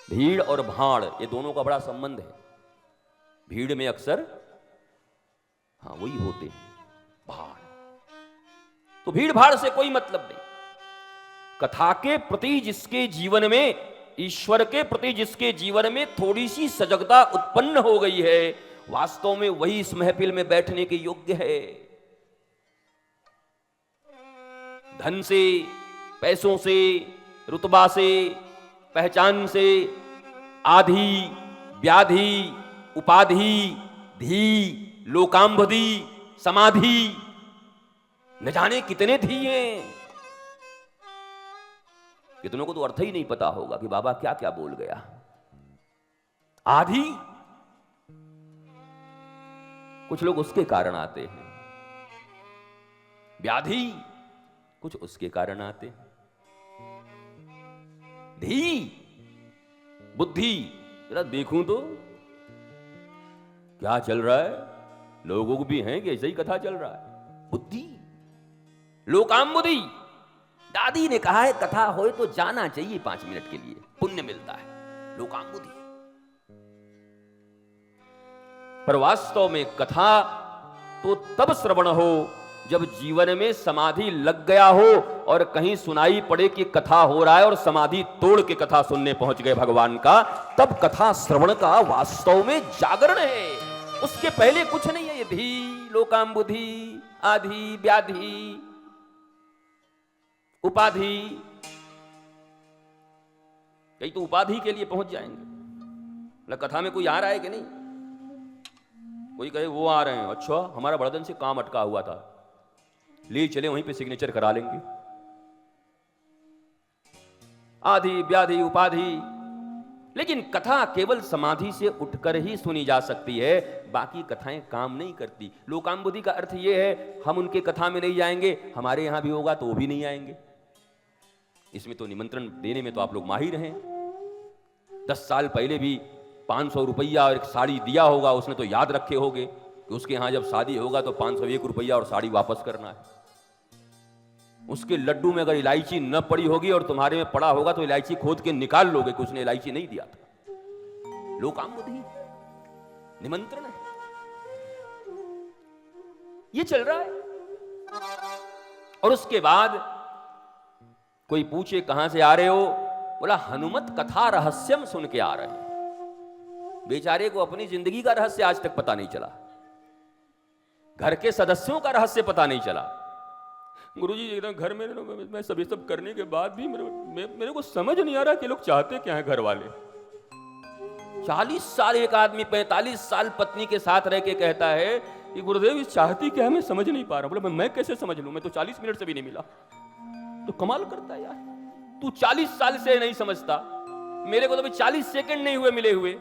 भीड़ और भाड़ ये दोनों का बड़ा संबंध है। भीड़ में अक्सर हाँ वही होते हैं भाड़, तो भीड़ भाड़ से कोई मतलब नहीं। कथा के प्रति जिसके जीवन में, ईश्वर के प्रति जिसके जीवन में थोड़ी सी सजगता उत्पन्न हो गई है, वास्तव में वही इस महफिल में बैठने के योग्य है। धन से, पैसों से, रुतबा से, पहचान से, आधि, व्याधि, उपाधि, धी, लोकांबधी, समाधि, न जाने कितने धी हैं। कितनों को तो अर्थ ही नहीं पता होगा कि बाबा क्या क्या बोल गया। आधि कुछ लोग उसके कारण आते हैं, व्याधि कुछ उसके कारण आते हैं, धी बुद्धि जरा देखूं तो क्या चल रहा है, लोगों को भी हैं कि ऐसे ही कथा चल रहा है। बुद्धि, लोकांबुद्धि। दादी ने कहा है कथा होए तो जाना चाहिए 5 मिनट के लिए, पुण्य मिलता है। लोकांबुद्धि। पर वास्तव में कथा तो तब श्रवण हो जब जीवन में समाधि लग गया हो और कहीं सुनाई पड़े कि कथा हो रहा है और समाधि तोड़ के कथा सुनने पहुंच गए भगवान का, तब कथा श्रवण का वास्तव में जागरण है। उसके पहले कुछ नहीं है। ये धी, लोकांबुद्धि, आधि, व्याधि, उपाधि, कई तो उपाधि के लिए पहुंच जाएंगे। कथा में कोई आ रहा है कि नहीं, कोई कहे वो आ रहे हैं, अच्छा हमारा बड़ा दिन से काम अटका हुआ था, ले चले वहीं पे सिग्नेचर करा लेंगे। आधि, व्याधि, उपाधि। लेकिन कथा केवल समाधि से उठकर ही सुनी जा सकती है, बाकी कथाएं काम नहीं करती। लोकांबुद्धि का अर्थ यह है हम उनके कथा में नहीं जाएंगे, हमारे यहां भी होगा तो वो भी नहीं आएंगे। इसमें तो निमंत्रण देने में तो आप लोग माहिर हैं। 10 साल पहले भी 500 रुपया और एक साड़ी दिया होगा, उसने तो याद रखे होंगे कि उसके यहां जब शादी होगा तो 501 रुपया और साड़ी वापस करना है। उसके लड्डू में अगर इलायची न पड़ी होगी और तुम्हारे में पड़ा होगा तो इलायची खोद के निकाल लोगे कि उसने इलायची नहीं दिया था। लोकांबुद्धि, निमंत्रण है, ये चल रहा है। और उसके बाद कोई पूछे कहां से आ रहे हो, बोला हनुमत कथा रहस्यम सुन के आ रहे हैं। बेचारे को अपनी जिंदगी का रहस्य आज तक पता नहीं चला, घर के सदस्यों का रहस्य पता नहीं चला। गुरुजी एकदम घर में मैं सब ये सब करने के बाद भी मेरे को समझ नहीं आ रहा कि लोग चाहते क्या है घर वाले। 40 साल एक आदमी 45 साल पत्नी के साथ रह के कहता है कि गुरुदेव ये चाहती क्या है मैं समझ नहीं पा रहा। बोले मैं कैसे समझ लूं, मैं तो 40 मिनट से भी नहीं मिला। तो कमाल करता है यार, तू 40 साल से नहीं समझता, मेरे को तो भी 40 सेकंड नहीं हुए मिले हुए,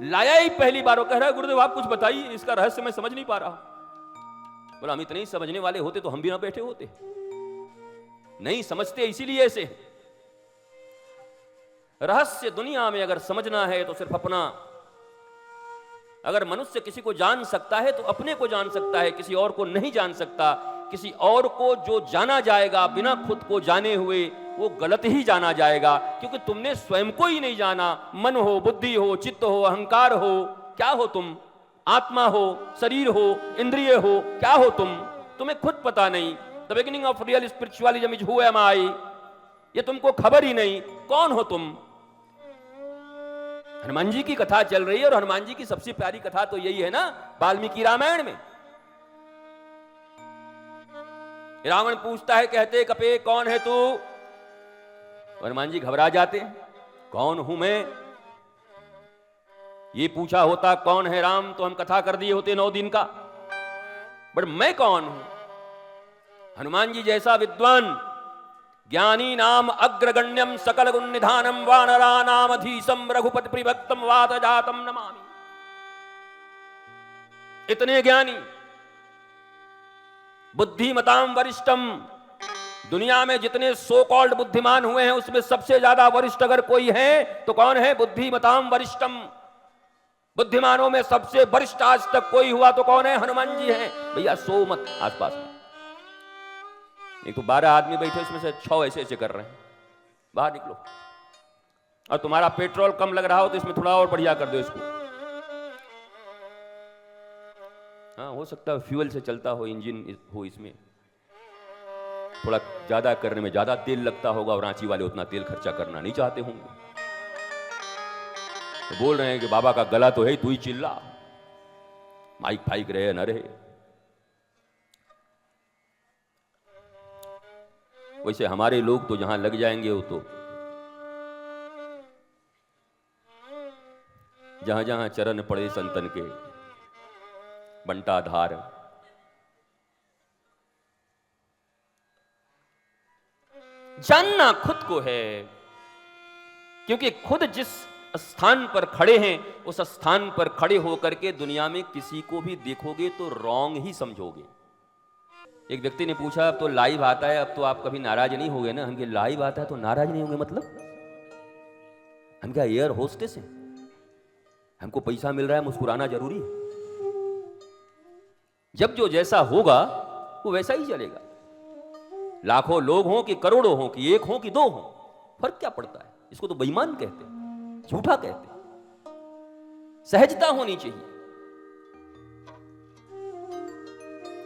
लाया ही पहली बार। वो कह रहा है गुरुदेव आप कुछ बताइए, इसका रहस्य मैं समझ नहीं पा रहा। बोला हम इतने ही समझने वाले होते तो हम भी ना बैठे होते, नहीं समझते इसीलिए ऐसे। रहस्य दुनिया में अगर समझना है तो सिर्फ अपना। अगर मनुष्य किसी को जान सकता है तो अपने को जान सकता है, किसी और को नहीं जान सकता। किसी और को जो जाना जाएगा बिना खुद को जाने हुए वो गलत ही जाना जाएगा, क्योंकि तुमने स्वयं को ही नहीं जाना। मन हो, बुद्धि हो, चित्त हो, अहंकार हो, क्या हो तुम? आत्मा हो, शरीर हो, इंद्रिय हो, क्या हो तुम? तुम्हें खुद पता नहीं। The beginning of real spiritualism is who am I. ये तुमको खबर ही नहीं कौन हो तुम। हनुमान जी की कथा चल रही है और हनुमान जी की सबसे प्यारी कथा तो यही है ना, वाल्मीकि रामायण में। रावण पूछता है, कहते कपे कौन है तू? हनुमान जी घबरा जाते हैं, कौन हूं मैं? ये पूछा होता कौन है राम तो हम कथा कर दिए होते 9 दिन का, बट मैं कौन हूं? हनुमान जी जैसा विद्वान, ज्ञानी नाम अग्रगण्यम सकल गुण निधानम वानरा नाम अधीशम रघुपति प्रिभक्तम वात जातम नमामि। इतने ज्ञानी, बुद्धिमताम वरिष्ठम। दुनिया में जितने सो कॉल्ड बुद्धिमान हुए हैं उसमें सबसे ज्यादा वरिष्ठ अगर कोई है तो कौन है? बुद्धिमताम वरिष्ठम। बुद्धिमानों में सबसे वरिष्ठ आज तक कोई हुआ तो कौन है? हनुमान जी हैं। भैया सो मत आसपास में। एक तो 12 आदमी बैठे, इसमें से 6 ऐसे ऐसे कर रहे हैं, बाहर निकलो। और तुम्हारा पेट्रोल कम लग रहा हो तो इसमें थोड़ा और बढ़िया कर दो इसको। हाँ, हो सकता है फ्यूल से चलता हो, इंजन हो, इसमें थोड़ा ज्यादा करने में ज्यादा तेल लगता होगा और रांची वाले उतना तेल खर्चा करना नहीं चाहते होंगे, तो बोल रहे हैं कि बाबा का गला तो है, तू ही चिल्ला, माइक फाइक रहे न रहे। वैसे हमारे लोग तो जहां लग जाएंगे वो तो जहां जहां चरण पड़े संतन के बंटा धार। जानना खुद को है, क्योंकि खुद जिस स्थान पर खड़े हैं उस स्थान पर खड़े होकर के दुनिया में किसी को भी देखोगे तो रॉन्ग ही समझोगे। एक व्यक्ति ने पूछा, अब तो लाइव आता है, अब तो आप कभी नाराज नहीं होगे ना? हम कहे लाइव आता है तो नाराज नहीं होंगे मतलब? हम क्या एयर होस्टेस हैं? हमको पैसा मिल रहा है, मुस्कुराना जरूरी है? जब जो जैसा होगा वो वैसा ही चलेगा। लाखों लोग हों कि करोड़ों हों कि एक हों कि दो हों, फर्क क्या पड़ता है? इसको तो बेईमान कहते हैं, झूठा कहते हैं। सहजता होनी चाहिए।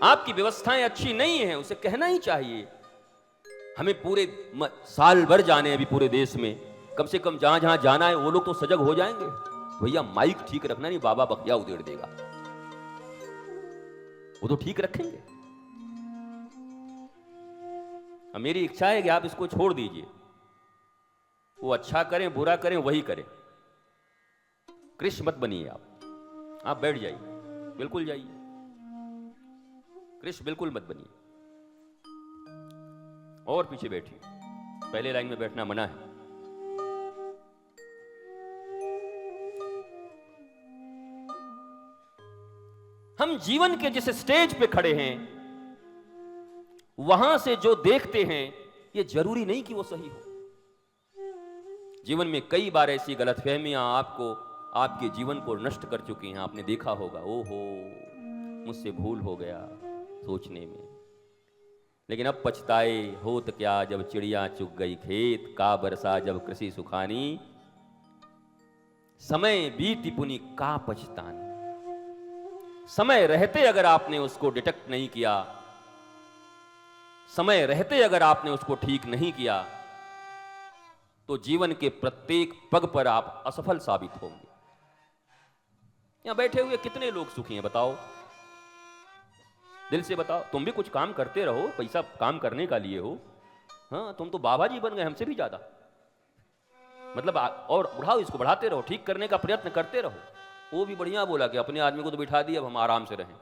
आपकी व्यवस्थाएं अच्छी नहीं है, उसे कहना ही चाहिए। हमें पूरे साल भर जाने अभी पूरे देश में, कम से कम जहां जहां जाना है वो लोग तो सजग हो जाएंगे। भैया माइक ठीक रखना, नहीं बाबा बखिया उधेड़ देगा, वो तो ठीक रखेंगे। अब मेरी इच्छा है कि आप इसको छोड़ दीजिए, वो अच्छा करें बुरा करें वही करें, कृष्ण मत बनिए आप बैठ जाइए, बिल्कुल जाइए, कृष्ण बिल्कुल मत बनिए। और पीछे बैठिए, पहले लाइन में बैठना मना है। हम जीवन के जिस स्टेज पे खड़े हैं वहां से जो देखते हैं ये जरूरी नहीं कि वो सही हो। जीवन में कई बार ऐसी गलतफहमियां आपको आपके जीवन को नष्ट कर चुकी हैं। आपने देखा होगा, ओहो मुझसे भूल हो गया सोचने में, लेकिन अब पछताए होत क्या जब चिड़िया चुग गई खेत, का बरसा जब कृषि सुखानी, समय बीती पुनि का पछतानी। समय रहते अगर आपने उसको डिटेक्ट नहीं किया, समय रहते अगर आपने उसको ठीक नहीं किया, तो जीवन के प्रत्येक पग पर आप असफल साबित होंगे। यहां बैठे हुए कितने लोग सुखी हैं बताओ, दिल से बताओ। तुम भी कुछ काम करते रहो, पैसा काम करने का लिए हो। हाँ, तुम तो बाबा जी बन गए हमसे भी ज्यादा, मतलब और बढ़ाओ, इसको बढ़ाते रहो, ठीक करने का प्रयत्न करते रहो। वो भी बढ़िया बोला कि अपने आदमी को तो बिठा दिया, अब हम आराम से रहें।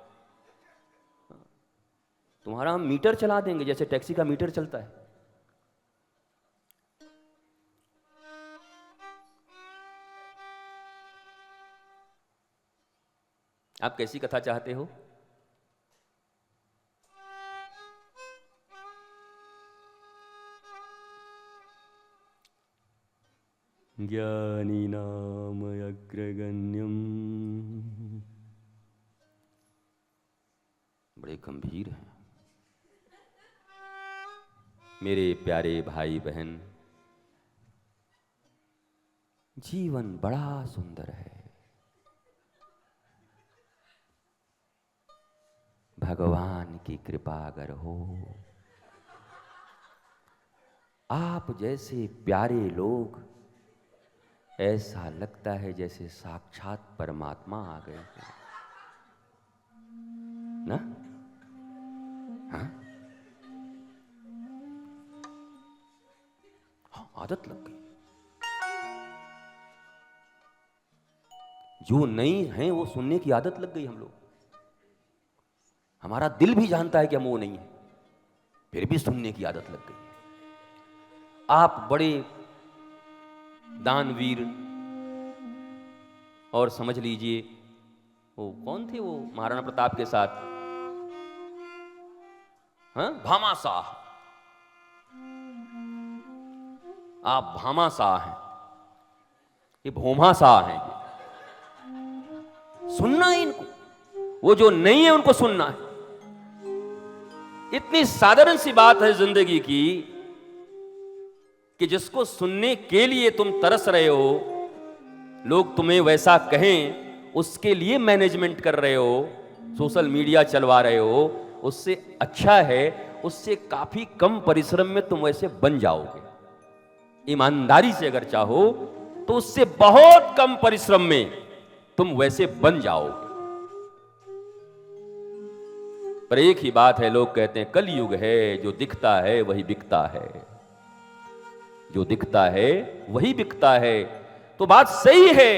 तुम्हारा हम मीटर चला देंगे जैसे टैक्सी का मीटर चलता है। आप कैसी कथा चाहते हो? ज्ञानी नाम अग्रगण्यम, बड़े गंभीर हैं मेरे प्यारे भाई बहन। जीवन बड़ा सुंदर है, भगवान की कृपा अगर हो, आप जैसे प्यारे लोग, ऐसा लगता है जैसे साक्षात परमात्मा आ गए हैं ना? हाँ? हाँ, आदत लग गई। जो नहीं है वो सुनने की आदत लग गई हम लोग। हमारा दिल भी जानता है कि हम वो नहीं है, फिर भी सुनने की आदत लग गई है। आप बड़े दानवीर, और समझ लीजिए वो कौन थे, वो महाराणा प्रताप के साथ, हाँ, भामाशाह। आप भामाशाह हैं, ये भोमाशाह हैं। सुनना है इनको, वो जो नहीं है उनको सुनना है। इतनी साधारण सी बात है जिंदगी की कि जिसको सुनने के लिए तुम तरस रहे हो, लोग तुम्हें वैसा कहें, उसके लिए मैनेजमेंट कर रहे हो, सोशल मीडिया चलवा रहे हो, उससे अच्छा है उससे काफी कम परिश्रम में तुम वैसे बन जाओगे। ईमानदारी से अगर चाहो तो उससे बहुत कम परिश्रम में तुम वैसे बन जाओगे। पर एक ही बात है, लोग कहते हैं कलयुग है, जो दिखता है वही बिकता है, जो दिखता है वही बिकता है। तो बात सही है,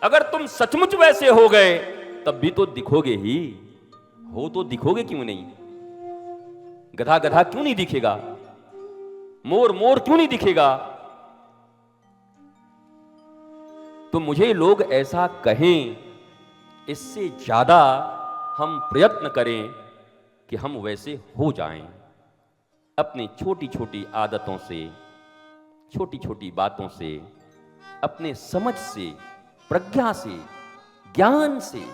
अगर तुम सचमुच वैसे हो गए तब भी तो दिखोगे ही, हो तो दिखोगे क्यों नहीं? गधा गधा क्यों नहीं दिखेगा? मोर मोर क्यों नहीं दिखेगा? तो मुझे लोग ऐसा कहें, इससे ज्यादा हम प्रयत्न करें कि हम वैसे हो जाएं, अपनी छोटी छोटी आदतों से, छोटी छोटी बातों से, अपने समझ से, प्रज्ञा से, ज्ञान से